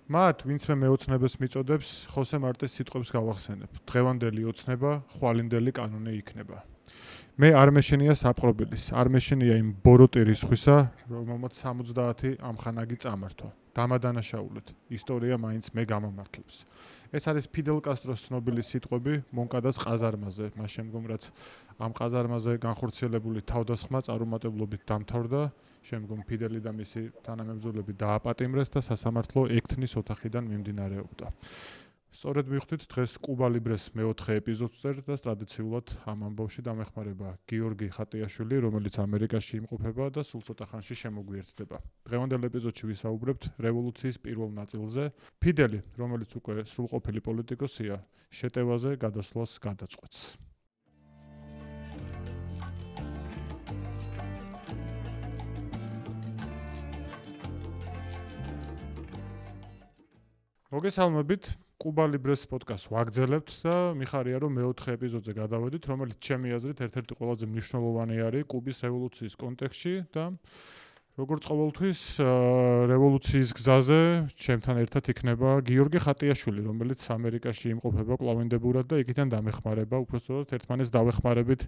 მათ, ვინც მე მეოცნებას მიწოდებს, ხოსე მარტის სიტყვებს გავახსენებ. დღევანდელი ოცნება, ხვალინდელი კანონი იქნება. მე არ მეშენია საპყრობილის, არ მეშენია იმ ბოროტირის ხვისა, რომელმაც 70 ამხანაგი წამართვა. დამადანაშაულეთ, ისტორია მაინც მე გამომართლებს. ეს არის ფიდელ კასტროს ცნობილი სიტყვები მონკადას ყაზარმაზე, მას შემდგომ რაც ამ ყაზარმაზე განხორციელებული თავდასხმა წარუმატებლობით დამთავრდა, შემდგომ ფიდელი და მისი თანამებრძოლები დააპატიმრეს და სასამართლო ექთნის ოთახიდან მიმდინარეობდა. სწორედ მივხვდით დღეს კუბა ლიბრეს მეოთხე ეპიზოდს წერთ და ტრადიციულად ამ ამბავში დამეხმარება გიორგი ხატიაშვილი, რომელიც ამერიკაში იმყოფება და სულ ცოტა ხანში შემოგვიერთდება. დღევანდელ ეპიზოდში ვისაუბრებთ რევოლუციის პირველ ნაწილზე. ფიდელი, რომელიც უკვე სრულყოფილი პოლიტიკოსია, შეტევაზე გადასვლას გადაწყვეტს. მოგესალმებით. კუბა ლიბრეს პოდკასტს ვაგრძელებთ და მიხარია რომ მეოთხე ეპიზოდზე გადავედით, რომელიც ჩემი აზრით ერთ-ერთი ყველაზე მნიშვნელოვანი არის კუბის რევოლუციის კონტექსტში და როგორც ყოველთვის რევოლუციის გზაზე ჩემთან ერთად იქნება გიორგი ხატიაშვილი, რომელიც ამერიკაში იმყოფება კვლავინდებურად და იქიდან დამეხმარება, უпростоრად ერთმანეთს დავეხმარებით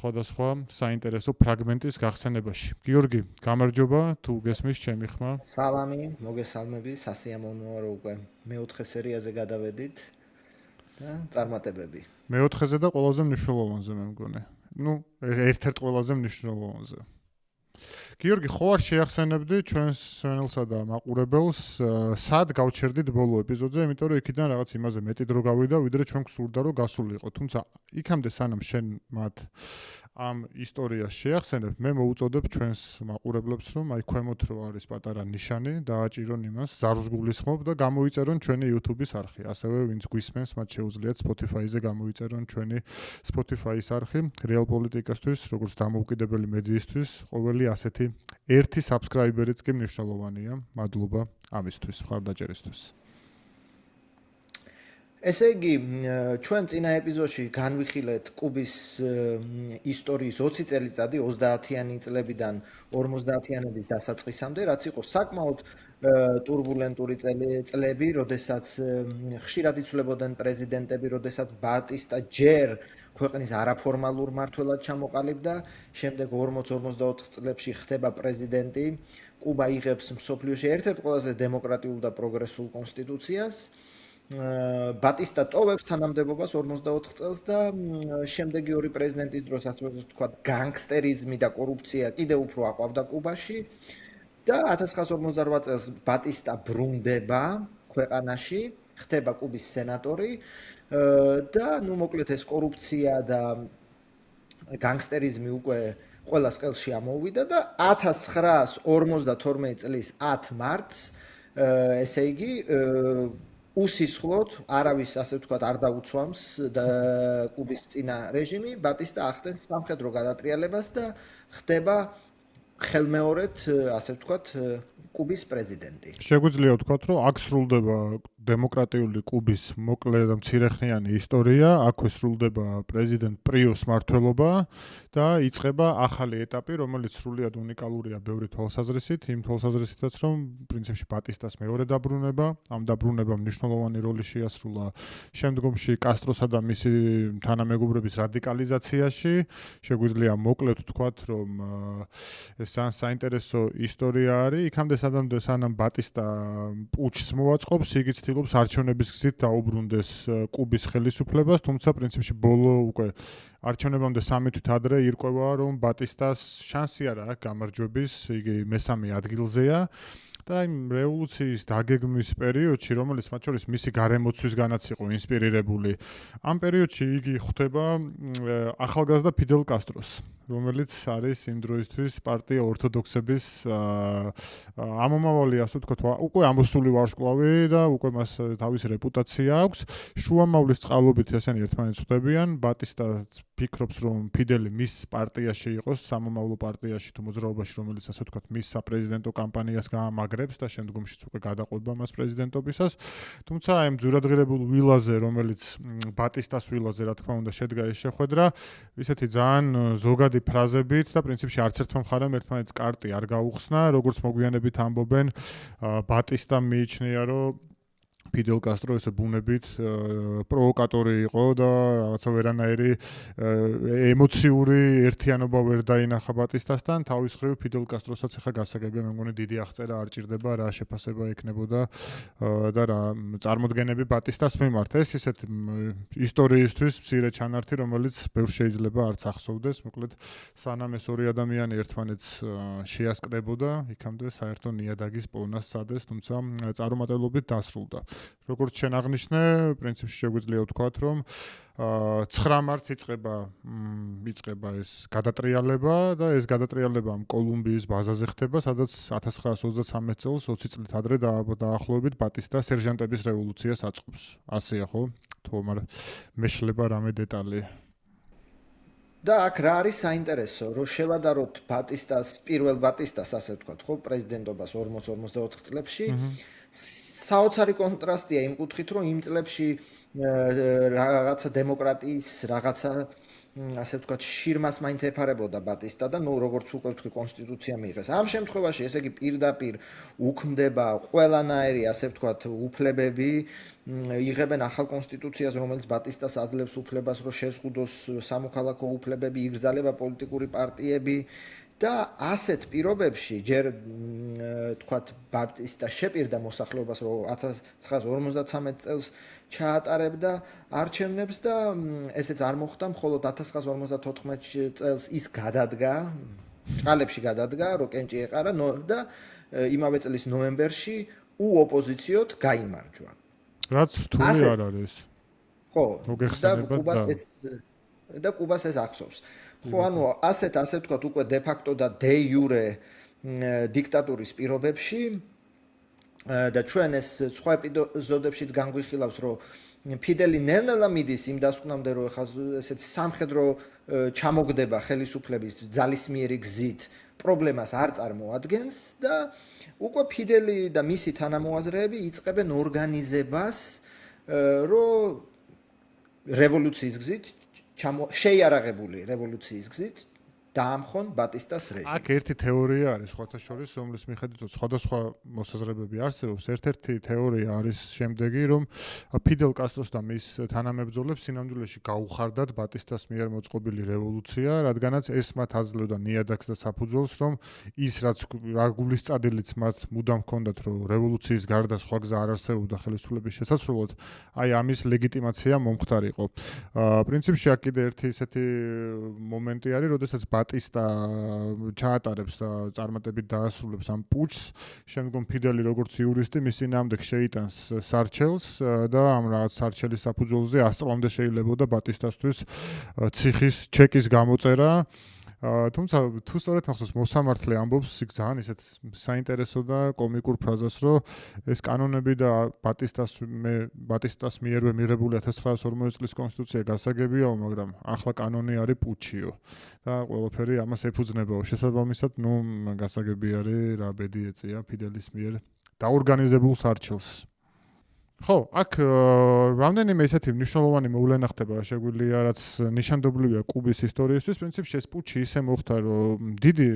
სხვადასხვა საინტერესო ფრაგმენტის გახსენებაში. გიორგი, გამარჯობა, თუ გესმის ჩემი ხმა. სალამი, მოგესალმები, სასიამოვნოა რომ უკვე მეოთხე სერიაზე გადავედით და წარმატებები. მეოთხეზე და ყველაზე მნიშვნელოვანზე მე მგონი. ერთ-ერთ ყველაზე მნიშვნელოვანზე. გიორგი, ხო არ შეახსენებდი ჩვენს სვენელსა და მაყურებელს, სად გავჩერდით ბოლო ეპიზოდზე, იმიტომ რომ იქიდან რაღაც იმაზე მეტი დრო გავიდა, ვიდრე ჩვენ გსურდა რომ გასულიყო. თუმცა იქამდე სანამ შენ მათ ამ ისტორიას შეახსენებ, მე მოუწოდებ ჩვენს მაყურებლებს, რომ აი ქვემოთ რო არის პატარა ნიშანი, დააჭირონ იმას, ზარს გულისხმობ და გამოიწერონ ჩვენი YouTube-ის არხი. ასევე ვინც გვისმენს, მათ შეუძლიათ Spotify-ზე გამოიწერონ ჩვენი Spotify-ის არხი, Real Politica-ისთვის, როგორც დამოუკიდებელი მედიისთვის, ყოველი ასეთი ერთი subscriber-იც კი მნიშვნელოვანია. მადლობა ამისთვის, მხარდაჭერისთვის. ესე იგი, ჩვენ წინა ეპიზოდში განვიხილეთ კუბის ისტორიის 20 წელიწადი 30-იანი წლებიდან 50-იანების დასაწყისამდე, რაც იყო საკმაოდ ტურბულენტური წლები, როდესაც ხშირად იცვლებოდნენ პრეზიდენტები, როდესაც ბატისტა ჯერ ქვეყნის არაფორმალურ მმართველად ჩამოყალიბდა, შემდეგ 40-44 წლებში ხდება პრეზიდენტი, კუბა იღებს მსოფლიოში ერთ-ერთ ყველაზე დემოკრატიულ და პროგრესულ კონსტიტუციას. ბატისტა ტოვებს თანამდებობას 44 წელს და შემდეგი ორი პრეზიდენტის დროს, ასე ვთქვათ, განგსტერიზმი და კორუფცია კიდევ უფრო აყვავდა კუბაში და 1958 წელს ბატისტა ბრუნდება ქვეყანაში, ხდება კუბის სენატორი და მოკლედ ეს კორუფცია და განგსტერიზმი უკვე ყველა სკელში ამოვიდა და 1952 წლის 10 მარტს, ესე იგი, უსისხლოდ, არავის ასე ვთქვათ არ დაუცვამს კუბის წინა რეჟიმი, ბატისტა ახდენს სამხედრო გადატრიალებას და ხდება ხელმეორედ, ასე ვთქვათ, კუბის პრეზიდენტი. შეგვიძლია ვთქვათ, რომ აქ სრულდება დემოკრატიული კუბის მოკლე და მცირეხნიანი ისტორია, აქვე სრულდება პრეზიდენტ პრიოს მმართველობა და იწყება ახალი ეტაპი, რომელიც სრულიად უნიკალურია ბევრი თვალსაზრისით, იმ თვალსაზრისითაც, რომ პრინციპში ბატისტას მეორე დაბრუნება, ამ დაბრუნებამ მნიშვნელოვანი როლი შეასრულა შემდგომში კასტროსა და მისი თანამეგობრების რადიკალიზაციაში. შეგვიძლია მოკლედ ვთქვათ, რომ ეს საინტერესო ისტორია არის. იქამდე სანამ ბატისტა პუჩს მოაწყობს, იგი ცდილობს არჩევნების გზით დაუბრუნდეს კუბის ხელისუფლებას, თუმცა პრინციპში ბოლო უკვე არჩევნებამდე 3 თვით ადრე ირკვევა, რომ ბატისტას შანსი არ აქვს გამარჯვების, იგი მესამე ადგილზეა. და იმ რევოლუციის დაგეგმვის პერიოდში, რომელიც მათ შორის მისი გარემოცვისგანაც იყო ინსპირირებული, ამ პერიოდში იგი ხვდება ახალგაზრდა ფიდელ კასტროს, რომელიც არის იმ დროისთვის პარტია ორთოდოქსების ამომავალი, ასე ვთქვათ, უკვე ამოსული ვარსკვლავი და უკვე მას თავისი რეპუტაცია აქვს. შუამავლის წყალობით ესენი ერთმანეთს ხვდებიან. ბატისტა ფიქრობს, რომ ფიდელი მის პარტიაში იყოს, სამომავლო პარტიაში თუ მოძრაობაში, რომელიც ასე ვთქვათ, მის საპრეზიდენტო კამპანიას გაამაგრებს და შემდგომშიც უკვე გადაყვება მას პრეზიდენტობისას. თუმცა აი ამ ძვირადღირებულ ვილაზე, რომელიც ბატისტას ვილაზე, რა თქმა უნდა, შედგა ეს შეხვედრა, ისეთი ძალიან ზოგადი ფრაზებით და პრინციპში არც ერთმა მხარემ ერთმანეთს კარტი არ გაუხსნა, როგორც მოგვიანებით ამბობენ, ბატისტამ მიიჩნია, რომ ფიდელ კასტრო ესე ბუნებით პროვოკატორი იყო და რაღაცა ვერანაირი ემოციური ერთიანობა ვერ დაინახა ბატისტასთან. თავის მხრივ ფიდელ კასტროსაც ახლა გასაგებია, მე მგონი დიდი აღწერა არ ჭირდება, რა შეფასება ექნებოდა და რა წარმოდგენები ბატისტას მიმართ. ეს ისეთ ისტორიისთვის მცირე ჩანართი, რომელიც ბევრ შეიძლება არც ახსოვდეს. მოკლედ სანამ ეს ორი ადამიანი ერთმანეთს შეასკდებოდა, იქამდე საერთო ნიადაგის პოვნას სცადეს, თუმცა წარუმატებლობით დასრულდა. როგორც შენ აღნიშნე, პრინციპში შეგვიძლია ვთქვათ, რომ 9 მარტს იწყება ეს გადატრიალება და ეს გადატრიალება კოლუმბიის ბაზაზე ხდება, სადაც 1923 წელს 20 წლით ადრე დაახლოებით ბატისტა სერჟანტების რევოლუციას აწყობს. ასეა ხო? თუ მეშლება რამე დეტალი. და აქ რა არის საინტერესო, რომ შევადაროთ პირველ ბატისტას, ასე ვთქვათ, ხო, პრეზიდენტობას 40-44 წლებში. საოცარი კონტრასტია იმ კუთხით, რომ იმ წლებში რაღაცა დემოკრატიის, რაღაცა ასე ვთქვათ, შირმას მაინც ეფარებოდა ბატისტა და როგორც უკვე ვთქვი, კონსტიტუცია მიიღეს. ამ შემთხვევაში, ესე იგი პირდაპირ უქმდება ყველანაირი, ასე ვთქვათ, უფლებები, იღებენ ახალ კონსტიტუციას, რომელიც ბატისტას აძლევს უფლებას, რომ შეზღუდოს სამოქალაქო უფლებები, იგრძალება პოლიტიკური პარტიები და ასეთ პირობებში ჯერ თქვათ ბატისტა შეპირდა მოსახლეობას, რომ 1953 წელს ჩაატარებდა არჩევნებს და ესეც არ მოხდა, მხოლოდ 1954 წელს ის გადადგა, ჭალებში გადადგა, რო კენჭი ეყარა და იმავე წლის ნოემბერში უოპოზიციოდ გაიმარჯვა. რაც რთული არ არის. ხო, და კუბას ეს ახსოვს. ხო, ანუ ასე ვთქვათ, უკვე დე ფაქტო და დე იურე დიქტატურის პირობებში და ჩვენ ეს სხვა ეპიზოდებშიც განგვიხილავს, რომ ფიდელი ნელ-ნელა მიდის იმ დასკვნამდე, რომ ეხლა ესეთი სამხედრო ჩამოგდება ხელისუფლების ძალისმიერი გზით პრობლემას არ წარმოადგენს და უკვე ფიდელი და მისი თანამოაზრეები იწყებენ ორგანიზებას, რომ რევოლუციის გზით შეიარაღებული რევოლუციის გზით დაამხონ ბატისტას რეჟიმი. აქ ერთი თეორია არის სხვათა შორის, რომლის მიხედვითაც სხვადასხვა მოსაზრებები არსებობს. ერთ-ერთი თეორია არის შემდეგი, რომ ფიდელ კასტროს და მის თანამებრძოლებს სინამდვილეში გაუხარდათ ბატისტას მიერ მოწყობილი რევოლუცია, რადგანაც ეს მათ აძლევდა ნიადაგს და საფუძველს, რომ ის რაც გულისწადილიც მათ მუდამ ჰქონდათ, რომ რევოლუციის გარდა სხვა გზა არ არსებობდა ხელისუფლების შესაძლებლად, აი ამის ლეგიტიმაცია მომხდარიყო. პრინციპში აქ კიდე ერთი ისეთი მომენტი არის, როდესაც ბატისტა ჩაატარებს და წარმატებით დაასრულებს ამ პუჩს, შემდგომ ფიდელი როგორც იურისტი მის წინააღმდეგ შეიტანს სარჩელს და ამ რაღაც სარჩელის საფუძველზე 100 წლამდე შეიძლებოდა ბატისტასთვის ციხის ჩეკის გამოწერა. თუმცა თუ სწორედ მახსოვს მოსამართლე ამბობს ძალიან ისეთ საინტერესო და კომიკურ ფრაზას, რომ ეს კანონები და ბატისტას მიერვე მიღებული 1940 წლის კონსტიტუცია გასაგებიაო, მაგრამ ახლა კანონი არის პუჩიო და ყველაფერი ამას ეფუძნებაო. შესაბამისად, გასაგები არის რა ბედი ეწია ფიდელის მიერ დაორგანიზებულ სარჩელს. ხო, აქ რამდენიმე ესეთი მნიშვნელოვანი მოვლენა ხდება, შეგვიძლია რაც ნიშანდობლივია კუბის ისტორიისთვის, პრინციპში ეს პუჩი ისე მოხდა, რომ დიდი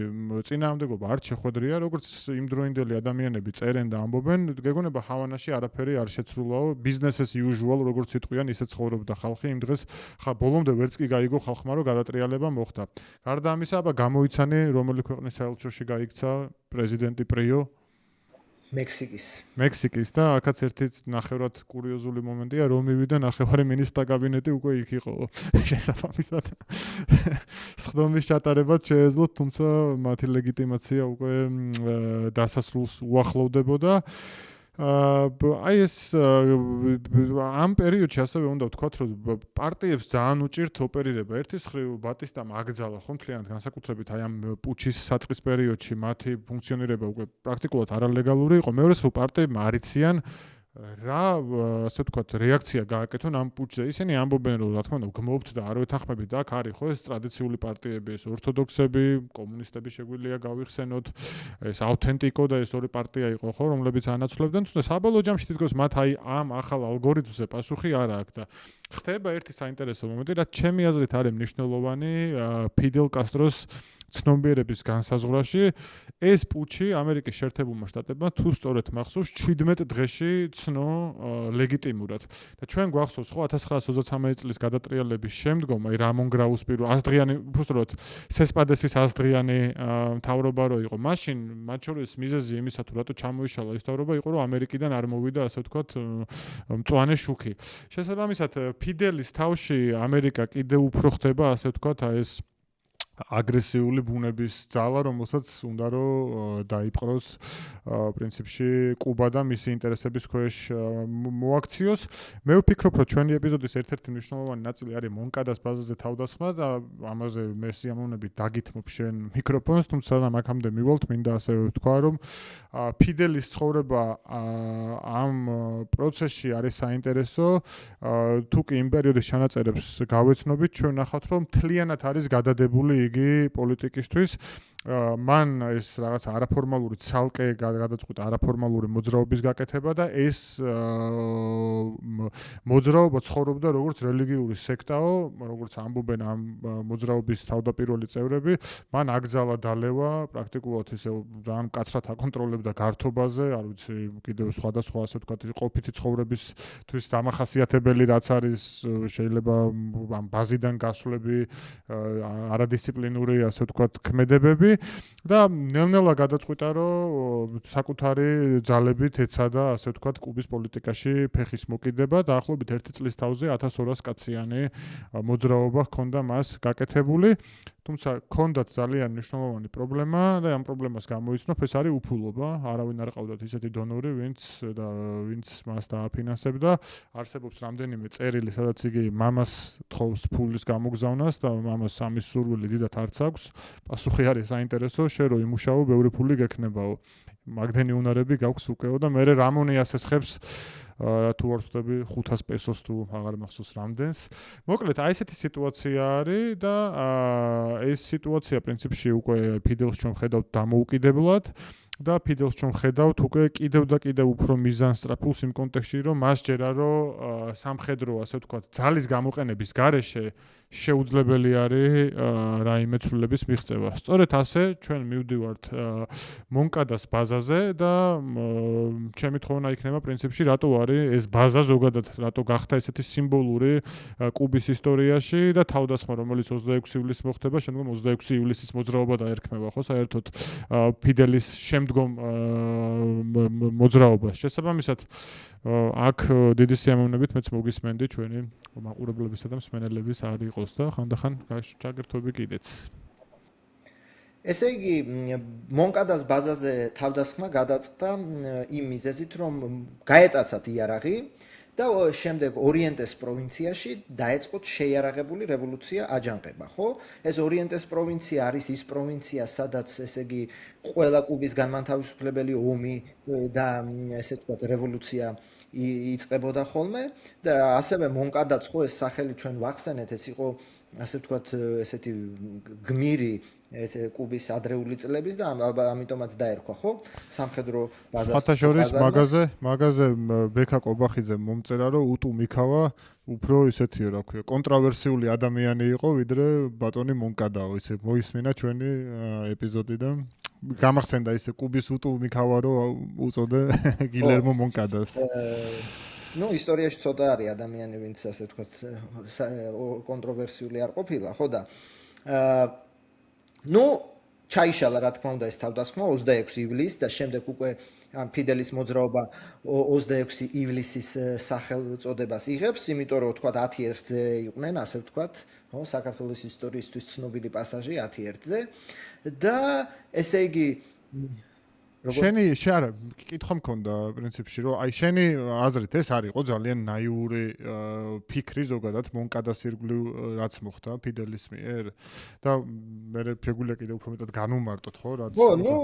წინააღმდეგობა არ შეხვედრია, როგორც იმდროინდელი ადამიანები წერენ და ამბობენ, გეგონება ჰავანაში არაფერი არ შეცრულაო, business as usual, როგორც იტყვიან, ისე ცხოვრობდა ხალხი იმ დღეს, ბოლომდე ვერც კი გაიგო ხალხმა, რომ გადატრიალება მოხდა. გარდა ამისა, აბა გამოიცანი, რომელი ქვეყნის საელჩოში გაიქცა პრეზიდენტი პრიო მექსიკის და აქაც ერთი ნახევრად კურიოზული მომენტია, რომ მივიდა ნახევარი მინისტრთა კაბინეტი უკვე იქ იყო შესაბამისად. სხდომის ჩატარებაც შეეძლოთ, თუმცა მათი ლეგიტიმაცია უკვე დასასრულს უახლოვდებოდა. აი ეს ამ პერიოდში ასევე უნდა ვთქვათ, რომ პარტიებს ძალიან უჭირთ ოპერირება. ერთის მხრივ ბატისტამ აკრძალა ხო მთლიანად განსაკუთრებით აი ამ პუჩის საწყის პერიოდში მათი ფუნქციონირება უკვე პრაქტიკულად არალეგალური იყო. მეორეს მხრივ პარტიებმა არ იციან რა ასე ვთქვათ რეაქცია გააკეთონ ამ პუჩზე. ისინი ამბობენ, რომ რა თქმა უნდა გმობთ და არ ვეთანხმებით და აქ არის ხო ეს ტრადიციული პარტიები, ეს ორთოდოქსები, კომუნისტები შეგვიძლია გავიხსენოთ, ეს ავთენტიკო და ეს ორი პარტია იყო ხო, რომლებიც ანაცვლებდნენ, თუმცა საბოლოო ჯამში თითქოს მათ აი ამ ახალ ალგორითმზე პასუხი არ აქვს და ხდება ერთი საინტერესო მომენტი, რაც ჩემი აზრით არის მნიშვნელოვანი ფიდელ კასტროს ცნობიერების განსაზღვრაში ეს პუჩი ამერიკის შეერთებულმა შტატებმა თუ სწორედ მახსოვს 17 დღეში ცნო ლეგიტიმურად. და ჩვენ გვახსოვს ხო 1923 წლის გადატრიალების შემდგომ აი რამონ გრაუს პირველ 100 დღიანი უბრალოდ სესპადესის 100 დღიანი მთავრობა რო იყო. მაშინ მათ შორის მიზეზი იმისა თუ რატო ჩამოიშალა ის მთავრობა იყო რომ ამერიკიდან არ მოვიდა ასე ვთქვათ მწვანე შუქი. შესაბამისად ფიდელის თავში ამერიკა კიდევ უფრო ხდება ასე ვთქვათ აი ეს აგრესიული ბუნების ძალა, რომელსაც უნდა რომ დაიპყროს პრინციპში კუბა და მისი ინტერესების ქვეშ მოაქციოს. მე ვფიქრობ, რომ ჩვენი ეპიზოდის ერთ-ერთი მნიშვნელოვანი ნაწილი არის მონკადას ბაზაზე თავდასხმა და ამაზე მე სიამოვნებით დაგითმობ შენ მიკროფონს, თუმცა მაგამდე მივალთ, მინდა ასე ვთქვა, რომ ფიდელის ცხოვრება ამ პროცესში არის საინტერესო. თუ კი იმ პერიოდის ჩანაწერებს გავეცნობით, ჩვენ ნახავთ, რომ მთლიანად არის გადადებული იგი პოლიტიკისთვის. მან ეს რაღაც არაფორმალური ცალკე გადაწყვიტა არაფორმალური მოძრაობის გაკეთება და ეს მოძრაობა ცხოვრობდა როგორც რელიგიური სექტაო, როგორც ამბობენ ამ მოძრაობის თავდაპირველი წევრები, მან აკრძალა დალევა პრაქტიკულად ისე ძალიან მკაცრად აკონტროლებდა გართობაზე, არ ვიცი, კიდევ სხვადასხვა ასე ვთქვათ, ყოფითი ცხოვრებისთვის დამახასიათებელი რაც არის, შეიძლება ამ ბაზიდან გასვლები, არადისციპლინური ასე ვთქვათ, ქმედებები და ნელ-ნელა გადაწყვიტა, რომ საკუთარი ძალებით ეცადა, ასე ვთქვათ, კუბის პოლიტიკაში ფეხის მოკიდება და ახლობით 1 წლის თავზე 1200 კაციანი მოძრაობა ჰქონდა მას გაკეთებული. თუმცა ჰქონდათ ძალიან მნიშვნელოვანი პრობლემა და ამ პრობლემას გამოიცნო, ეს არის უფულობა. არავინ არ ყავდათ ისეთი დონორი, ვინც მას დააფინანსებდა. არსებობს რამდენიმე წერილი, სადაც იგი მამას თხოვს ფულის გამოგზავნას და მამას ამის სურვილი დიდად არც აქვს. პასუხი არის საინტერესო, შენ რო იმუშაო, ბევრი ფული გექნებაო. მაგდენი უნარები გაქვს უკეო და მე რამონი ასესხებს თუ არ ვწდები 500 პესოს თუ აღარ მახსოვს რამდენს. მოკლედ, აი ესეთი სიტუაცია არის და ეს სიტუაცია პრინციპში უკვე ფიდელს ჩვენ ხედავთ დამოუკიდებლად და ფიდელს ჩვენ ხედავთ უკვე კიდევ და კიდევ უფრო მიზანსტრაფულს იმ კონტექსტში, რომ მას ჯერა რომ სამხედრო, ასე ვთქვათ, ძალის გამოყენების გარეშე შეუძლებელი არის რაიმე ცვლილების მიღწევა. სწორედ ასე ჩვენ მივდივართ მონკადას ბაზაზე და ჩემი თხოვნა იქნება პრინციპში რატო არის ეს ბაზა ზოგადად რატო გახდა ესეთი სიმბოლური კუბის ისტორიაში და თავდასხმა რომელიც 26 ივლისს მოხდება, შემდგომ 26 ივლისის მოძრაობა დაერქმევა ხო საერთოდ ფიდელის შემდგომ მოძრაობას. შესაბამისად აქ დიდი სიამოვნებით მეც მოგისმენდი ჩვენი მაყურებლებისა და მსმენელების არ იყოს და ხანდახან ჩაგერთვები კიდეც. ესე იგი, მონკადას ბაზაზე თავდასხმა გადაწყდა იმ მიზეზით, რომ გაეტაცათ იარაღი და შემდეგ ორიენტეს პროვინციაში დაეწყოთ შეიარაღებული რევოლუცია აჯანყება, ხო? ეს ორიენტეს პროვინცია არის ის პროვინცია, სადაც ესე იგი ყველა კუბის განმათავისუფლებელი ომი და ესე ვთქვათ რევოლუცია იწყებოდა ხოლმე და ასევე მონკადაც ხო ეს სახელი ჩვენ ვახსენეთ, ეს იყო ასე ვთქვათ ესეთი გმირი ეს კუბის ადრეული წლების და ამიტომაც დაერქვა, ხო? სამხედრო ბაზას. ფათაშორის მაგაზე ბექა ყობახიძე მომწერა, რომ უტუ მიქავა უფრო ისეთიო, რა ქვია, კონტროვერსიული ადამიანი იყო, ვიდრე ბატონი მონკადაო, ისე მოისმინა ჩვენი ეპიზოდიდან. გამახსენდა ისე კუბის უტუ მიქავა, რომ უწოდე გილერმო მონკადას. ნუ ისტორიაში ცოტა არის ადამიანი, ვინც ასე ვთქვათ, კონტროვერსიული არ ყოფილა, ხო და ნუ ჩაიშალა რა თქმა უნდა ეს თავდასხმა 26 ივლისს და შემდეგ უკვე ფიდელის მოძრაობა 26 ივლისის სახელწოდებას იღებს, იმიტომ რომ თქვა 11-ზე იყვნენ, ასე ვთქვათ, ხო, საქართველოს ისტორიისთვის ცნობილი პასაჟი 11-ზე და ესე იგი შენი არა კითხვა მქონდა პრინციპში რომ აი შენი აზრით ეს არისო ძალიან ნაიური ფიქრი ზოგადად მონკადას ირგვლივ რაც მოხდა ფიდელის მიერ და მე შეგვიძლია კიდევ უფრო მეტად განუმარტოთ ხო რაც ხო ნუ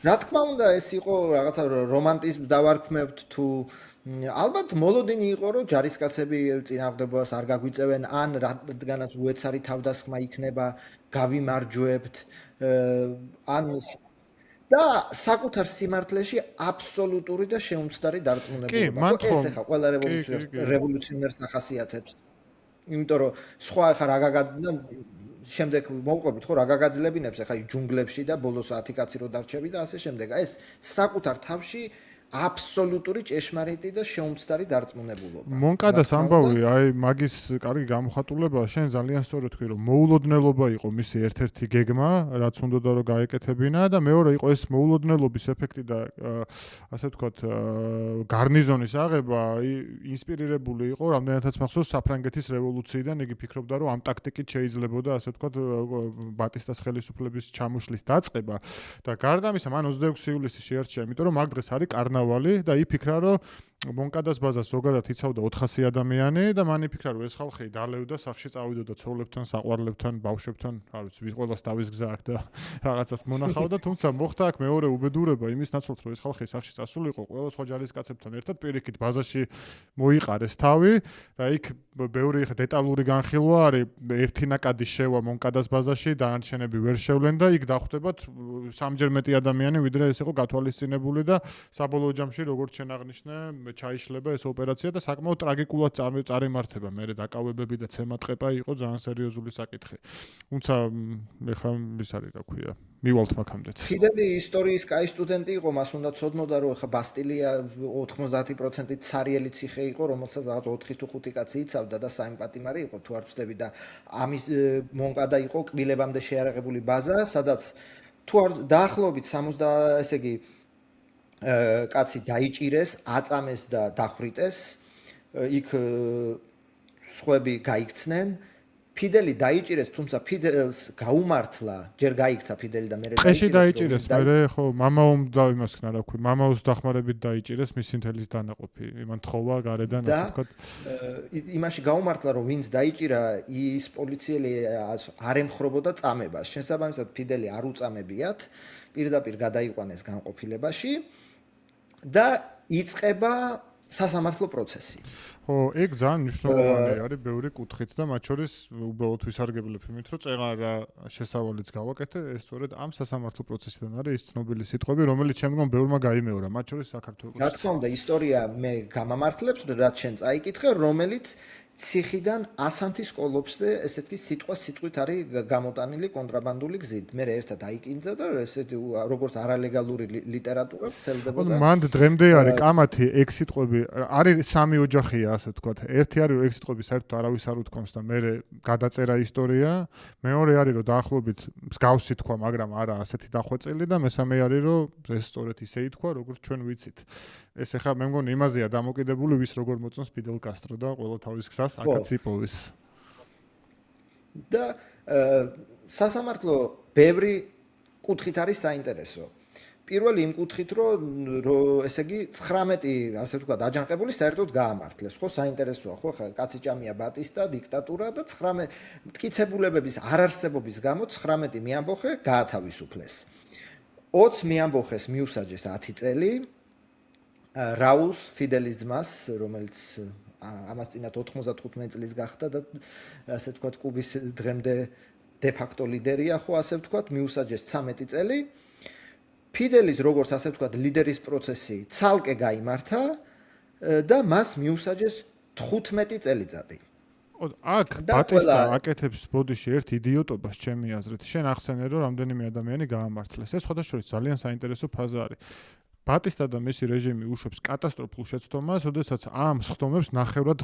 რა თქმა უნდა ეს იყო რაღაცა რომანტიზმს დავარქმევთ თუ ალბათ მოლოდინი იყო რომ ჯარისკაცები წინააღმდეგობას არ გაგვიწევენ ან რადგანაც უეცარი თავდასხმა იქნება გავიმარჯვებთ ან და საკუთარ სიმართლეში აბსოლუტური და შეუმცდარი დარწმუნებულობა. ეს ახლა ყველა რევოლუციონერს ახასიათებს. იმიტომ რომ სხვა ახლა რა გაგადა შემდეგ მოვყვებით ხო რა გაგაძლებინებს ახლა ჯუნგლებში და ბოლოს 10 კაცი რო დარჩები და ასე შემდეგ. ეს საკუთარ თავში აბსოლუტური ჭეშმარიტი და შეუმცდარი დარწმუნებულობა. მონკადას ამბავი, აი მაგის კარგი გამოხატულება, შენ ძალიან სწორად თქვი, რომ მოულოდნელობა იყო მისი ერთ-ერთი გეგმა, რაც უნდოდა რომ გაეკეთებინა და მეორე იყო ეს მოულოდნელობის ეფექტი და ასე ვთქვათ, გარნიზონის აღება ინსპირირებული იყო რამდენადაც მახსოვს საფრანგეთის რევოლუციიდან, იგი ფიქრობდა, რომ ამ ტაქტიკით შეიძლებოდა ასე ვთქვათ ბატისტას ხელისუფლების ჩამოშლის დაწყება და გარდა ამისა, მან 26 ივლისი შეარჩია, იმიტომ რომ მაგ დღეს არის და იფიქრა, რომ მონკადას ბაზას ზოგადად იცავდა 400 ადამიანი და მან იფიქრა, რომ ეს ხალხი დალევდა სახში წავიდოდა ცოლებთან, საყვარლებთან, ბავშვებთან, არ ვიცი, ყველას თავის გზა აქვს და რაღაცას მონახავდა, თუმცა მოხდა აქ მეორე უბედურება იმის ნაცვლად, რომ ეს ხალხი სახში წასულიყო, ყველა სხვა ჯარისკაცებთან ერთად პირიქით ბაზაში მოიყარეს თავი და იქ ბევრი დეტალური განხილვა არის, ერთი ნაკადი შევა მონკადას ბაზაში, დანარჩენები ვერ შევლენ და იქ დახვდებათ სამჯერ მეტი ადამიანი, ვიდრე ეს იყო გათვალისწინებული და საბოლოო ჯამში როგორც შენ აღნიშნე ჩაიშლება ეს ოპერაცია და საკმაოდ ტრაგიკულად წარიმართება. მე დაკავებები და ცემატყება იყო ძალიან სერიოზული საკითხი. თუმცა ეხლა ის არის რა ქვია, მივალთ მაგამდეც. ფიდელი ისტორიის კაი სტუდენტი იყო, მას უნდა ცოდნოდა, რომ ეხლა ბასტილია 90% ცარიელი ციხე იყო, რომელსაც რაღაც 4 თუ 5 კაცი იცავდა და საიმპატიმარი იყო, თუ არ ვწდები და ამის მონკადა იყო კბილებამდე შეარაღებული ბაზა, სადაც თუ არ დაახლოებით 60 ესე იგი კაცი დაიჭირეს, აწამეს და დახვრიტეს. იქ სხვები გაიქცნენ. ფიდელი დაიჭირეს, თუმცა ფიდელს გაუმართლა, ჯერ გაიქცა ფიდელი და მერე დაიჭირეს. წეში დაიჭირეს, მერე ხო, მამაომ და იმას ხნა რა ქვია, მამაოს დახმარებით დაიჭირეს მისი მთელი დანაყოფი. იმან თხოვა გარედან ასე ვთქვათ. იმაში გაუმართლა, რომ ვინც დაიჭირა, ის პოლიციელი არ ემხრობოდა წამებას. შესაბამისად ფიდელი არ უწამებიათ, პირდაპირ გადაიყვანეს განყოფილებაში. და იწყება სასამართლო პროცესი. ხო, ეგ ძალიან მნიშვნელოვანი არის ბევრი კუთხით და მათ შორის უბრალოდ ვისარგებლებ იმით, რომ წეღარა შესავალიც გავაკეთე, ეს სწორედ ამ სასამართლო პროცესიდან არის ის ცნობილი სიტყვები, რომელიც შემდგომ ბევრმა გაიმეორა, მათ შორის საქართველოს. რა თქმა უნდა, ისტორია მე გამამართლებს, რაც შენ წაიკითხე, რომელიც ციხიდან ასანთის კოლოფსზე ესეთი სიტყვით არის გამოტანილი კონტრაბანდული გზით. მე ერთად აიკინძა და ესეთი როგორც არალეგალური ლიტერატურა ვრცელდებოდა. მან დღემდე არის კამათი ეგ სიტყვები, არის სამი ოჯახია ასე ვთქვათ. ერთი არის რომ ეგ სიტყვები საერთოდ არავის არ უთქვამს და მე გადაწერა ისტორია. მეორე არის რომ დაახლოებით მსგავსი თქვა, მაგრამ არა ასეთი დახვეწილი და მესამე არის რომ ეს სწორედ ისე ითქვა, როგორც ჩვენ ვიცით. ეს ახლა მე მგონი იმაზეა დამოკიდებული ვის როგორ მოწონს ფიდელ კასტრო და ყველა თავის გზას აქაც იპოვის. და სასამართლო ბევრი კუთხით არის საინტერესო. პირველი იმ კუთხით, რომ ესე იგი 19 ასე ვთქვათ აჯანყებული საერთოდ გაამართლეს, ხო, საინტერესოა, ხო, ხა კაცი ჭამია ბატისტა, დიქტატურა და 19 მტკიცებულებების არარსებობის გამო 19 მეამბოხე გაათავისუფლეს. 20 მეამბოხეს მიუსაჯეს 10 წელი. რაულს ფიდელის ძმას, რომელიც ამას წინათ 95 წლის გახდა და ასე ვთქვათ კუბის დღემდე დე ფაქტო ლიდერია, ხო, ასე ვთქვათ, მიუსაჯეს 13 წელი. ფიდელის როგორც ასე ვთქვათ ლიდერის პროცესი ცალკე გაიმართა და მას მიუსაჯეს 15 წელიწადი. აქ ბატისტა აკეთებს ბოდიში ერთ იდიოტობას ჩემი აზრით. შენ ახსენე რომ რამდენიმე ადამიანი გაამართლეს. ეს სხვადასხვა ძალიან საინტერესო ფაზა არის. ბატისტა და მისი რეჟიმი უშვებს კატასტროფულ შეცდომას, ოდესაც ამ სხდომებს ნახევრად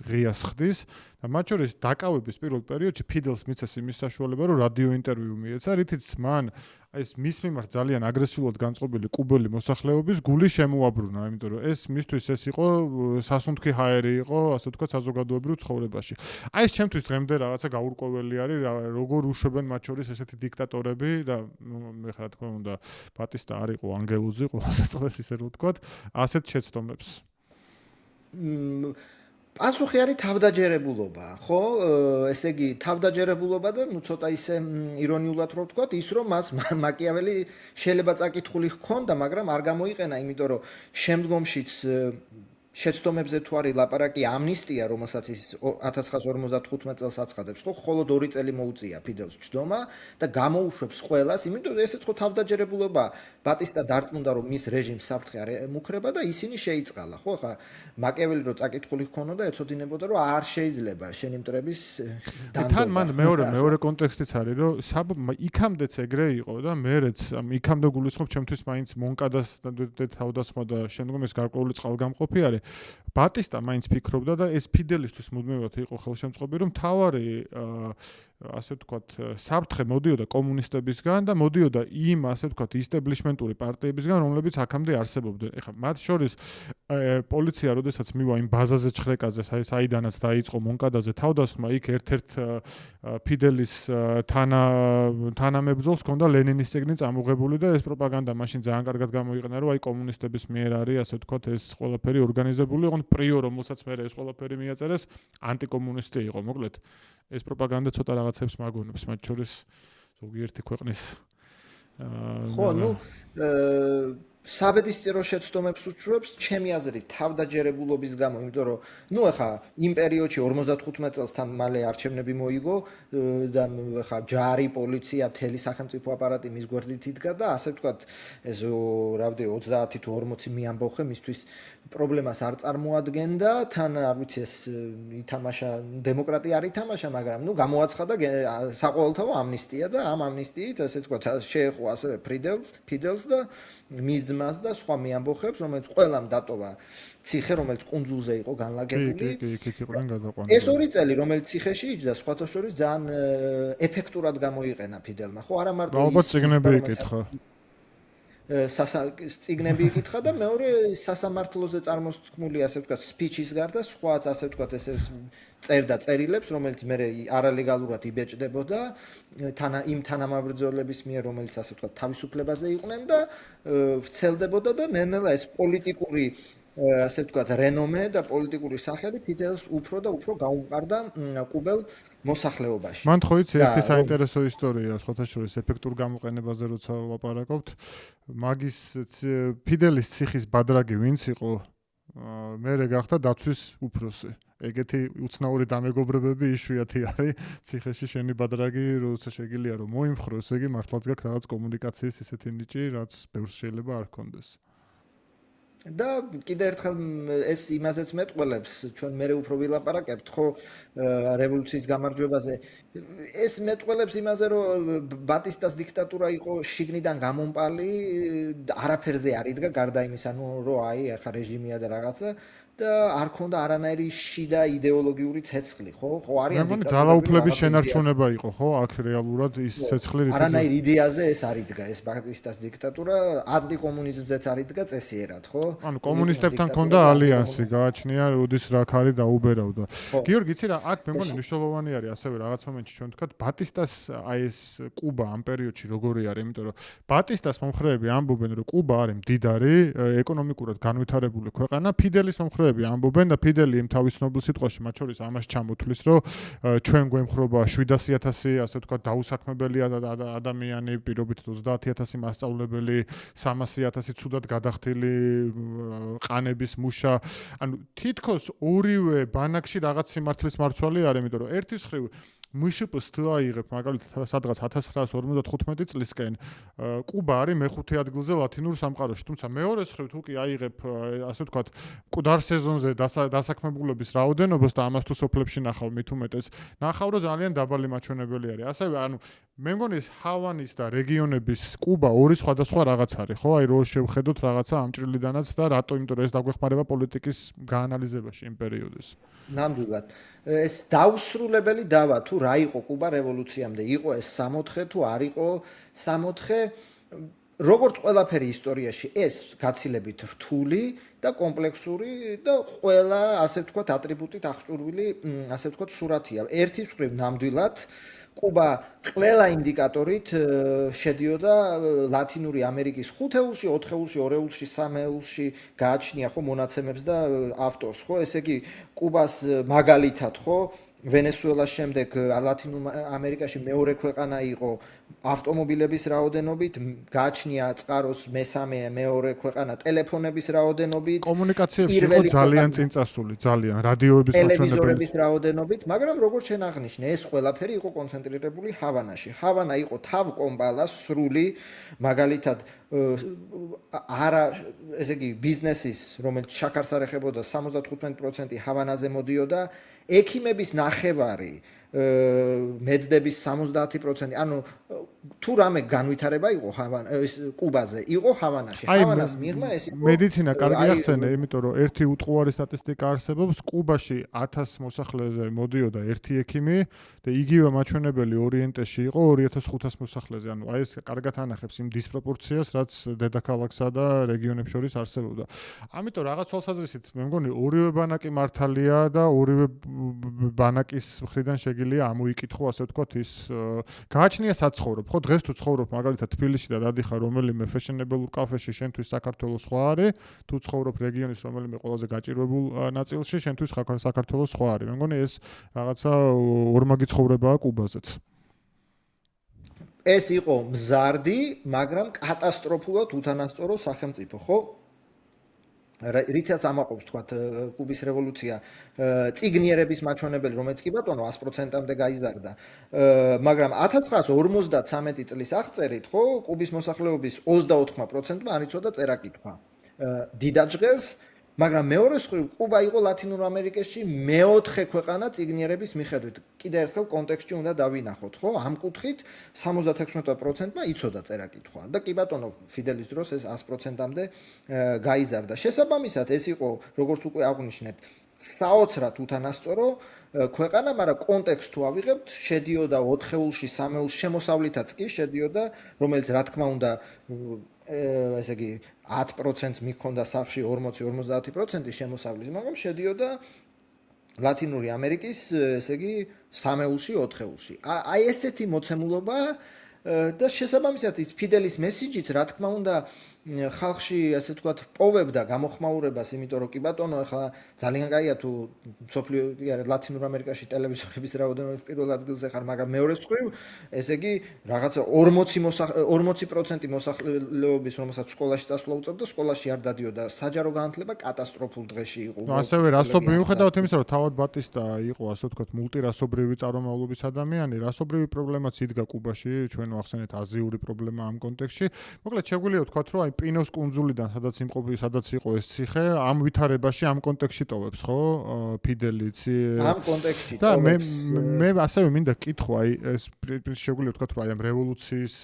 ღიას ხდის და მათ შორის დაკავების პირველ პერიოდში ფიდელს მიცეს იმის საშუალება, რომ რადიო ინტერვიუ მიეცა, რითიც მან ეს მის მიმართ ძალიან აგრესიულად განწყობილი კუბელი მოსახლეობის გული შემოაბრუნა, იმიტომ რომ ეს მისთვის ეს იყო სასუნთქი ჰაერი იყო, ასე ვთქვათ, საზოგადოებრივ ცხოვრებაში. აი ეს ჩემთვის დღემდე რაღაცა გაურკვეველი არის, როგორ უშვებენ მათ შორის ესეთი დიქტატორები და მე ხარ თქმა უნდა ბატისტა არ იყო ანგელოზი, ყოველსაც წელს ისე რომ ვთქვათ, ასეთ შეცდომებს. პასუხი არის თავდაჯერებულობა, ხო? ესე იგი, თავდაჯერებულობა და ნუ ცოტა ისე ირონიულად რო ვთქვათ, ის რომ მას მაკიაველი შეიძლება წაკითხული ჰქონდა, მაგრამ არ გამოიყენა, იმიტომ რომ შემდგომშიც შეცდომებზე თუ არის ლაპარაკი ამნისტია, რომელსაც ის 1955 წელს აცხადებს, ხო, მხოლოდ 2 წელი მოუწია ფიდელს ჩდომა და გამოუშვებს ყველას, იმიტომ რომ ესეც ხო თავდაჯერებულობა ბატისტა დარწმუნდა რომ მის რეჟიმს საფრთხე არ ემუქრება და ისინი შეიწყალა, ხო, ხა მაკიაველი რო წაკითხული ჰქონოდა, ეცოდინებოდა რომ არ შეიძლება შენი მტრების დანდობა. თან მან მეორე კონტექსტიც არის, რომ იქამდეც ეგრე იყო და მეერეც იქამდე გულისხმობ ჩემთვის მაინც მონკადას თავდასხმა და შემდგომ ეს გარკვეული წყალგამყოფი არის. ბატისტა მაინც ფიქრობდა და ეს ფიდელისთვის მუდმივად იყო ხელშემწყობი, რომ თავარი ასე ვთქვათ, საფრთხე მოდიოდა კომუნისტებისგან და მოდიოდა იმ ასე ვთქვათ ისტაბლიშმენტური პარტიებისგან, რომლებიც აქამდე არსებობდნენ. ეხლა მათ შორის პოლიცია, როდესაც მივა იმ ბაზაზე ჩხრეკაზე, საიდანაც დაიწყო მონკადაზე თავდასხმა, იქ ერთ-ერთ ფიდელის თანამებრძოლს ჰქონდა ლენინის წიგნი წამოღებული და ეს პროპაგანდა მაშინ ძალიან კარგად გამოიყენა, რომ აი კომუნისტების მიერ არის ასე ვთქვათ ეს ყველაფერი ორგანიზებული, ოღონდ პრიო, რომელსაც მე ეს ყველაფერი მიაწერეს, ანტიკომუნისტი იყო, მოკლედ. ეს პროპაგანდა ცოტა რაღაცებს მაგონებს, მათ შორის ზოგიერთი ქვეყნის ხო, საბედისწერო შეცდომებს უჩვევს, ჩემი აზრით, თავდაჯერებულობის გამო, იმიტომ რომ, ეხა იმ პერიოდში 55 წელს თან მალე არჩევნები მოიგო და ეხა ჯარი, პოლიცია, მთელი სახელმწიფო აპარატი მის გვერდით იდგა და ასე ვთქვათ, ეს 30 თუ 40 მიამბოხე მისთვის პრობლემას არ წარმოადგენდა, თან არ ვიცი ეს ითამაშა დემოკრატია არ ითამაშა, მაგრამ გამოაცხადა საყოველთაო ამნისტია და ამ ამნისტიით ასე ვთქვათ, შეეხო ასევე ფიდელს და მის ძმას და სხვა მიამბოხებს, რომელიც ყველამ დატოვა ციხე, რომელიც კუნძულზე იყო განლაგებული. ეს 2 წელი, რომელიც ციხეში იჯდა, სხვათა შორის ძალიან ეფექტურად გამოიყენა ფიდელმა. ხო, არა მარტო ის ალბათ წიგნები იკითხა. წიგნები იკითხა და მეორე სასამართლოზე წარმოსთქმული ასე ვთქვათ სპიჩის გარდა სხვაც ასე ვთქვათ ეს წერდა წერილებს, რომელიც მე არალეგალურად იბეჭდებოდა იმ თანამებრძოლების მიერ, რომელიც ასე ვთქვათ თავისუფლებაზე იყვნენ და ვრცელდებოდა და ნელ-ნელა ეს პოლიტიკური ასე ვთქვათ რენომე და პოლიტიკური სახელი ფიდელს უფრო და უფრო გაუმყარდა კუბელ მოსახლეობაში. მან ხო იცი ერთი საინტერესო ისტორია, სხვათა შორის ეფექტურ გამოყენებაზე როცა ვაპარაკობთ, მაგის ფიდელის ციხის ბადრაგი ვინც იყო, მერე გახდა დაცვის უფროსი. ეგეთი უცნაური დამეგობრებები იშვიათი არის ციხეში შენი ბადრაგი, როცა შეგიძლია რომ მოიმხროს, იგი მართლაც გაქვს რაღაც კომუნიკაციის ისეთი ნიჭი, რაც ბევრს შეიძლება არ ჰქონდეს. და კიდე ერთხელ ეს იმაზეც მეტყველებს, ჩვენ მე უფრო ვილაპარაკებთ, ხო, რევოლუციის გამარჯვებაზე. ეს მეტყველებს იმაზე, რომ ბატისტას დიქტატურა იყო შიგნიდან გამომპალი, არაფერზე არ იდგა, გარდა იმისა, რომ აი, ახლა რეჟიმია და რაღაცა და არ ქონდა არანაირი შიდა იდეოლოგიური ცეცხლი, ხო? ხო, არიან დიქტატურები. ძალაუფლების შენარჩუნება იყო, ხო? აქ რეალურად ის ცეცხლი რითიც არანაირ იდეაზე ეს არ იდგა, ეს ბატისტას დიქტატურა, ანტიკომუნიზმზეც არ იდგა წესიერად, ხო? ანუ კომუნისტებთან ჰქონდა ალიანსი, გააჩნია როდის რა ქარი დაუბერავდა. გიორგი, იცი რა, აქ მე მგონი მნიშვნელოვანი არის ასევე რაღაც მომენტში ჩვენ ვთქვათ, ბატისტას აი ეს კუბა ამ პერიოდში როგორი არის, იმიტომ რომ ბატისტას მომხრეები ამბობენ, რომ კუბა არის მდიდარი, ეკონომიკურად განვითარებული ქვეყანა, ფიდელის მომხრეები ამბობენ და ფიდელი იმ თავის ცნობილ სიტყვაში, მათ შორის ამას ჩამოთვლის, რომ ჩვენ გვემხრობა 700,000, ასე ვთქვათ, დაუსაქმებელი ადამიანი, პირობით 30,000 მასწავლებელი, 300,000 ცუდად გადახდილი ყანების მუშა. ანუ თითქოს ორივე ბანაკში რაღაც სიმართლის მარცვალი არის, იმიტომ რომ ერთის მხრივ მშპ-ს თუ აიღებ მაგალითად სადღაც 1955 წლისკენ კუბა არის მეხუთე ადგილზე ლათინურ სამყაროში, თუმცა მეორე მხრივ თუ კი აიღებ ასე ვთქვათ მკვდარ სეზონზე დასაქმებულების რაოდენობას და ამას თუ სოფლებში ნახავ მით უმეტეს, ნახავ რომ ძალიან დაბალი მაჩვენებელი არის. ასევე ანუ მე მგონი ეს ჰავანის და რეგიონების კუბა ორი სხვადასხვა რაღაც არის, ხო? აი რო შევხედოთ რაღაცა ამ ჭრილიდანაც და რატო, იმიტომ რომ ეს დაგვეხმარება პოლიტიკის გაანალიზებაში იმ პერიოდის. ნამდვილად. ეს დაუსრულებელი დავა თუ რა იყო კუბა რევოლუციამდე, იყო ეს 64 თუ არ იყო 64, როგორც ყველაფერი ისტორიაში, ეს გაცილებით რთული და კომპლექსური და ყველა ასე ვთქვათ ატრიბუტით აღჭურვილი, ასე ვთქვათ სურათია. ერთის მხრივ ნამდვილად კუბა ყველა ინდიკატორით შედიოდა ლათინური ამერიკის 5-ეულში, 4-ეულში, 2-ეულში, 3-ეულში გააჩნია ხო მონაცემებს და ავტორს, ხო? ესე იგი კუბას მაგალითად, ხო? ვენესუელას შემდეგ ლათინურ ამერიკაში მეორე ქვეყანა იყო ავტომობილების რაოდენობით, გააჩნია წყაროს მესამე, მეორე ქვეყანა ტელეფონების რაოდენობით, კომუნიკაციებში იყო ძალიან წინწასული, ძალიან რადიოების მაჩვენებელი, ტელევიზორების რაოდენობით, მაგრამ როგორც შენ აღნიშნე, ეს ყველაფერი იყო კონცენტრირებული ჰავანაში. ჰავანა იყო თავკომპალა, სრული, მაგალითად არა, ესე იგი, ბიზნესის, რომელიც შაქარს არ ეხებოდა 75% ჰავანაზე მოდიოდა, ექიმების ნახევარი მედდების 70%, ანუ თუ რამე განვითარება იყო კუბაზე, იყო ჰავანაში. ჰავანას მიღმა ეს იყო მედიცინა კარგი ახსენე, იმიტომ რომ ერთი უტყუარი სტატისტიკა არსებობს, კუბაში 1000 მოსახლეზე მოდიოდა ერთი ექიმი და იგივე მაჩვენებელი ორიენტეში იყო 2500 მოსახლეზე. ანუ აი ეს კარგად ანახებს იმ დისპროპორციას, რაც დედაქალაქსა და რეგიონებს შორის არსებობდა. ამიტომ რაღაც თვალსაზრისით მე მგონი ორივე ბანაკი მართალია და ორივე ბანაკის მხრიდან შეგიძლია ამოიკითხო, ასე ვთქვათ, ის გააჩნია საცხოვრებ. ხო, დღეს თუ ცხოვრობ მაგალითად თბილისში და დადიხარ რომელიმე ფეშენებელურ კაფეში, შენთვის საქართველოს სხვა არის, თუ ცხოვრობ რეგიონის რომელიმე ყველაზე გაჭირვებულ ნაწილში, შენთვის საქართველოს სხვა არის. მე მგონი ეს რაღაცა ორმაგი ცხოვრებაა კუბაზეც. ეს იყო მზარდი, მაგრამ კატასტროფულად უთანასწორო სახელმწიფო, ხო? რითაც ამაყობს თქვათ კუბის რევოლუცია წიგნიერების მაჩვენებელი, რომელიც კი ბატონო 100%-მდე გაიზარდა. მაგრამ 1953 წლის აღწერით, ხო, კუბის მოსახლეობის 24%-მა არ იცოდა წერა-კითხვა. დიდაჯღერს, მაგრამ მეორე მხრივ კუბა იყო ლათინურ ამერიკაში მეოთხე ქვეყანა წიგნიერების მიხედვით. კიდევ ერთხელ კონტექსტში უნდა დავინახოთ, ხო? ამ კუთხით 76%-მა იცოდა წერა-კითხვა და კი ბატონო ფიდელის დროს ეს 100%-მდე გაიზარდა. შესაბამისად ეს იყო, როგორც უკვე აღვნიშნეთ, საოცრად უთანასწორო ქვეყანა, მაგრამ კონტექსტ თუ ავიღებთ, შედიოდა 4-ში, 3-ში, შემოსავლითაც კი შედიოდა, რომელიც რა თქმა უნდა ესე იგი 10% მიქონდა სახში 40-50% შემოსავლის, მაგრამ შედიოდა ლათინური ამერიკის, ესე იგი 3-ში, 4-ში. აი ესეთი მოცემულობა და შესაბამისად ის ფიდელის მესიჯიც, რა თქმა უნდა, ხალხში, ასე ვთქვათ, პოვებდა გამოხმაურებას, იმიტომ რომ კი ბატონო, ახლა ძალიან კაია თუ სოფლიო, ლათინურ ამერიკაში ტელევიზორების რაოდენობით პირველ ადგილზე ხარ, მაგრამ მეორე მხრივ, ესე იგი, რაღაცა 40% მოსახლეობის, რომელსაც სკოლაში წასვლა უწევდა, სკოლაში არ დადიოდა. საჯარო განათლება კატასტროფულ დღეში იყო. ასევე მიუხედავად იმისა, რომ თავად ბატისტა იყო, ასე ვთქვათ, მულტირასობრივი წარმომავლობის ადამიანი, რასობრივი პრობლემაც იდგა კუბაში, ჩვენ ვახსენეთ აზიური პრობლემა ამ კონტექსტში. მოკლედ შეგვიძლია ვთქვათ, რომ აი პინოს კუნძულიდან, სადაც იყო ეს ციხე, ამ ვითარებაში, ამ კონტექსტში ტოვებს, ხო? ფიდელიც. ამ კონტექსტში და მე ასევე მინდა კითხვა, აი ეს შეგვიძლია ვთქვათ, რომ აი ამ რევოლუციის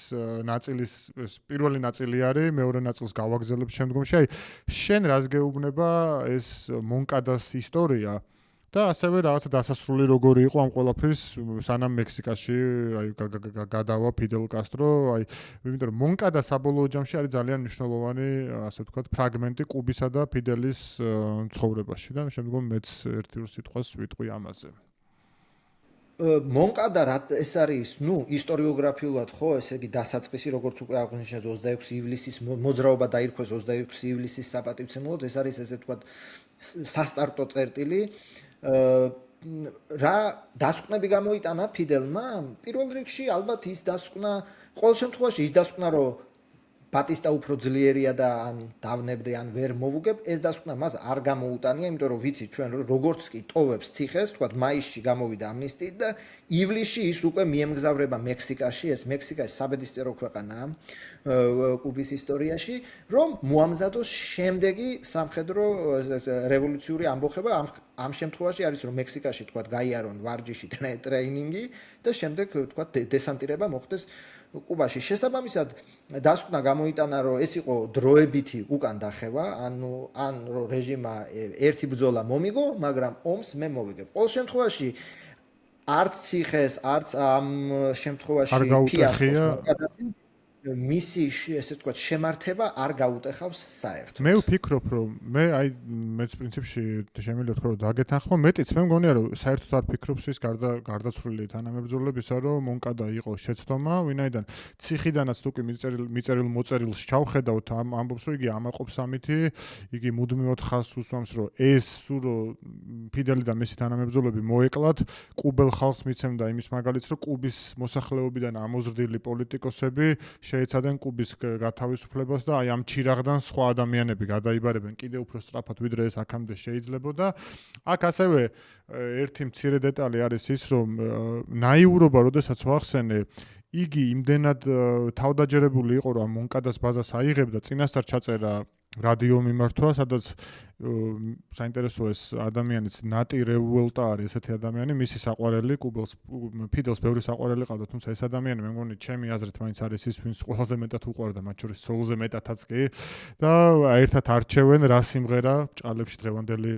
ნაწილის ეს პირველი ნაწილი არის, მეორე ნაწილს გავაგზავნებ შემდგომში. აი შენ რას გეუბნება ეს მონკადას ისტორია? და ასევე რაღაცა დასასრული როგორი იყო ამ ყველაფრის სანამ მექსიკაში აი გადავა ფიდელ კასტრო, აი იმიტომ რომ მონკადა საბოლოო ჯამში არის ძალიან მნიშვნელოვანი, ასე ვთქვათ, ფრაგმენტი კუბისა და ფიდელის ცხოვრებაში და შემდგომ მეც ერთი სიტყვას ვიტყვი ამაზე. მონკადა ეს არის, ისტორიოგრაფიულად ხო, ესე იგი დასაწყისი, როგორც უკვე აღვნიშნეთ 26 ივლისის მოძრაობა დაირქვეს 26 ივლისის საპატივცემულოდ, ეს არის ესე ვთქვათ სასტარტო წერტილი. რა დასკვნები გამოიტანა ფიდელმა? პირველ რიგში ალბათ ის დასკვნა, ყოველ შემთხვევაში ის დასკვნა, რომ ბატისტა უფრო ძლიერია და ან დავნებდე, ან ვერ მოვუგებ, ეს დასკვნა მას არ გამოუტანია, იმიტომ რომ ვიცით ჩვენ როგორც კი ტოვებს ციხეს, თქვათ მაისში გამოვიდა ამნისტიით და ივლისში ის უკვე მიემგზავრება მექსიკაში, ეს მექსიკა საბედისწერო ქვეყანაა კუბის ისტორიაში, რომ მოამზადოს შემდეგი სამხედრო რევოლუციური ამბოხება. ამ შემთხვევაში არის რომ მექსიკაში თქვათ გაიარონ ვარჯიში ტრეინინგი და შემდეგ თქვათ დესანტირება მოხდეს კუბაში. შესაბამისად დასკვნა გამოიტანა, რომ ეს იყო დროებითი უკან დახევა, ანუ ან რომ რეჟიმმა ერთი ბრძოლა მომიგო, მაგრამ ომს მე მოვიგებ. ყოველ შემთხვევაში არც ციხეს, არც ამ შემთხვევაში არ გაუტეხია მისი ესე ვთქვათ შემართება არ გაუტეხავს საერთოდ. მე ვფიქრობ, რომ მეც პრინციპში შემიძლია ვთქვა, რომ დაგეთანხმო, მეტიც მე მგონია, რომ საერთოდ არ ფიქრობს ის გარდაცვლილი თანამებრძოლებისა, რომ მონკადა იყო შეცდომა, ვინაიდან ციხიდანაც თუ კი მიწერილ მოწერილს ჩავხედავთ, ამბობს, რომ იგი ამაყობს ამითი, იგი მუდმივად ხაზს უსვამს, რომ ეს სურო ფიდელი და მისი თანამებრძოლები მოეკლათ, კუბელ ხალხს მიცემდა იმის მაგალითს, რომ კუბის მოსახლეობიდან ამოზრდილი პოლიტიკოსები შეეცადნენ კუბის გათავისუფლებას და აი ამ ჩირაღდან სხვა ადამიანები გადაიბარებენ კიდევ უფრო სწრაფად ვიდრე ეს აქამდე შეიძლებოდა. აქ ასევე ერთი მცირე დეტალი არის ის, რომ ნაიურობა, როდესაც ვახსენე, იგი იმდენად თავდაჯერებული იყო, რომ მონკადას ბაზას აიღებდა, წინასწარ ჩაწერა რადიო მიმართვა, სადაც საინტერესოა ეს ადამიანიც ნატი რევუელტა არის ესეთი ადამიანი, მისი საყვარელი ფიდელს ბევრი საყვარელი ყავდა, თუმცა ეს ადამიანი მე მგონი ჩემი აზრით მაინც არის ის, ვინც ყველაზე მეტად უყვარდა, მათ შორის სოლზე მეტადაც კი და ერთად არჩევენ რა სიმღერა ჭალებში დღევანდელი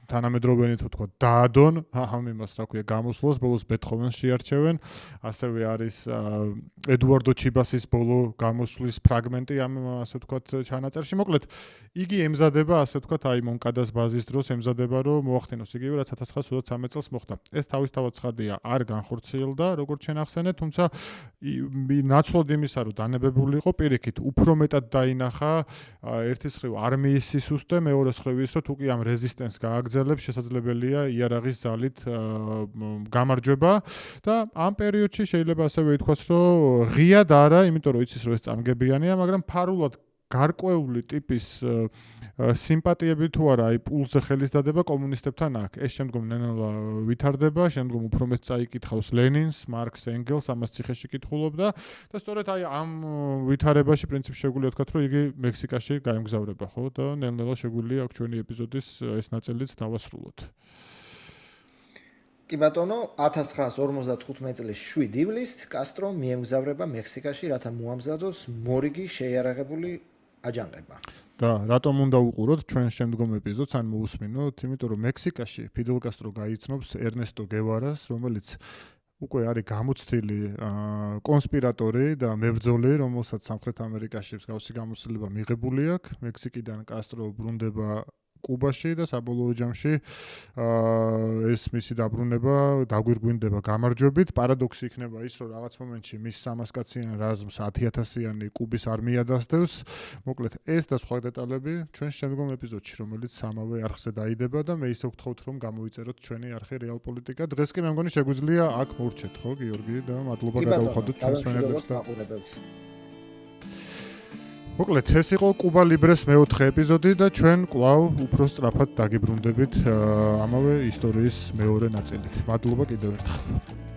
თანამედროვენი თუ თქვა დაადონ, ამ იმას რა ქვია გამოსვლას, ბოლოს ბეთჰოვენს შეარჩევენ, ასევე არის ედუარდო ჩიბასის ბოლო გამოსვლის ფრაგმენტი ამ ასე ვთქვათ ჩანაწერში. მოკლედ იგი ემზადება ასე ვთქვათ აი მონკადას ბაზის დროს ემზადება რომ მოახდინოს იგივე რაც 1923 წელს მოხდა. ეს თავისთავად ცხადია არ განხორციელდა როგორც შენახსენე, თუმცა ნაცვლად იმისა რომ დანებებული იყო პირიქით უფრო მეტად დაინახა ერთის მხრივ არმიის სისუსტე, მეორეს მხრივ ის რომ თუ კი ამ რეზისტენს გააგრძელებს შესაძლებელია იარაღის ძალით გამარჯვება და ამ პერიოდში შეიძლება ასევე ითქვას რომ ღიად არა, იმიტომ რომ იცის რომ ეს წამგებიანია, მაგრამ ფარულად გარკვეული ტიპის სიმპათიები თუ არა, აი პულზე ხელის დადება კომუნისტებთან აქ. ეს შემდგომ ნელა ვითარდება, შემდგომ უფრო მეტ წაიკითხავს ლენინს, მარკს, ენგელს, ამას ციხეში კითხულობდა და სწორედ აი ამ ვითარებაში პრინციპში შეგვიძლია ვთქვათ, რომ იგი მექსიკაში გაემგზავრება, ხო? და ნელ-ნელა შეგვიძლია აქ ჩვენი ეპიზოდის ეს ნაწილიც დავასრულოთ. კი ბატონო, 1955 წლის 7 ივლისს კასტრო მიემგზავრება მექსიკაში, რათა მოამზადოს მორიგი შეიარაღებული აჯანყება. და რატომ უნდა უყუროთ ჩვენ შემდგომ ეპიზოდს, ან მოусმინოთ, იმიტომ რომ მექსიკაში ფიდელ კასტრო გაიცნობს ერნესტო გევარას, რომელიც უკვე არის გამოცდილი კონსპირატორი და მებრძოლი, რომელსაც სამხრეთ ამერიკაში მსგავსი გამოცდილება მიღებული აქვს. მექსიკიდან კასტრო ბრუნდება კუბაში და საბოლოო ჯამში ეს მისი დაბრუნება დაგვირგვინდება გამარჯვებით. პარადოქსი იქნება ის, რომ რაღაც მომენტში მის 300 კაციან რაზმს 10,000-იანი კუბის არმია დასდევს. მოკლედ ეს და სხვა დეტალები ჩვენ შემდგომ ეპიზოდში, რომელიც ამავე არხზე დაიდება და მე ისე ვგთხოვთ, რომ გამოიწეროთ ჩვენი არხი რეალ პოლიტიკა. დღეს კი მე მგონი შეგვიძლია აქ მორჩეთ, ხო, გიორგი და მადლობა გადავხადოთ ჩვენს მენებებს და მოკლედ ეს იყო კუბა ლიბრეს მეოთხე ეპიზოდი და ჩვენ კვლავ უფრო სწრაფად დაგიბრუნდებით ამავე ისტორიის მეორე ნაწილით. მადლობა კიდევ ერთხელ.